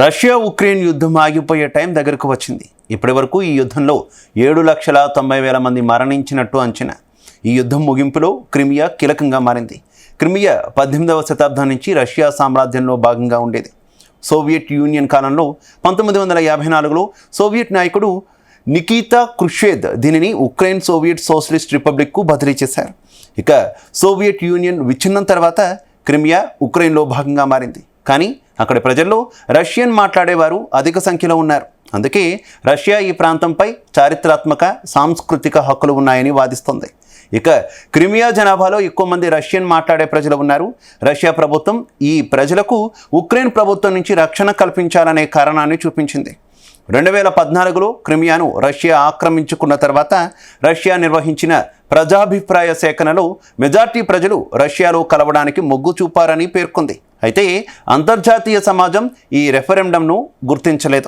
Russia Ukraine యుద్ధం ఆగిపోయే time దగ్గరకు వచ్చింది. ఇప్పటి వరకు ఈ యుద్ధంలో 7,90,000 మంది మరణించినట్టు అంచనా. ఈ యుద్ధం ముగింపులో క్రిమియా కీలకంగా మారింది. క్రిమియా 18వ శతాబ్దం నుంచి రష్యా సామ్రాజ్యంలో భాగంగా ఉండేది. సోవియట్ యూనియన్ కాలంలో 1954లో సోవియట్ నాయకుడు నికీతా క్రుష్చేవ్ దీనిని ఉక్రెయిన్ సోవియట్ సోషలిస్ట్ రిపబ్లిక్కు బదిలీ చేశారు. ఇక సోవియట్ యూనియన్ విచ్ఛిన్నం తర్వాత క్రిమియా ఉక్రెయిన్లో భాగంగా మారింది. కానీ అక్కడి ప్రజల్లో రష్యన్ మాట్లాడేవారు అధిక సంఖ్యలో ఉన్నారు. అందుకే రష్యా ఈ ప్రాంతంపై చారిత్రాత్మక సాంస్కృతిక హక్కులు ఉన్నాయని వాదిస్తోంది. ఇక క్రిమియా జనాభాలో ఎక్కువ మంది రష్యన్ మాట్లాడే ప్రజలు ఉన్నారు. రష్యా ప్రభుత్వం ఈ ప్రజలకు ఉక్రెయిన్ ప్రభుత్వం నుంచి రక్షణ కల్పించాలనే కారణాన్ని చూపించింది. 2014లో క్రిమియాను రష్యా ఆక్రమించుకున్న తర్వాత రష్యా నిర్వహించిన ప్రజాభిప్రాయ సేకరణలో మెజార్టీ ప్రజలు రష్యాలో కలవడానికి మొగ్గు చూపారని పేర్కొంది. అయితే అంతర్జాతీయ సమాజం ఈ రెఫరెండంను గుర్తించలేదు.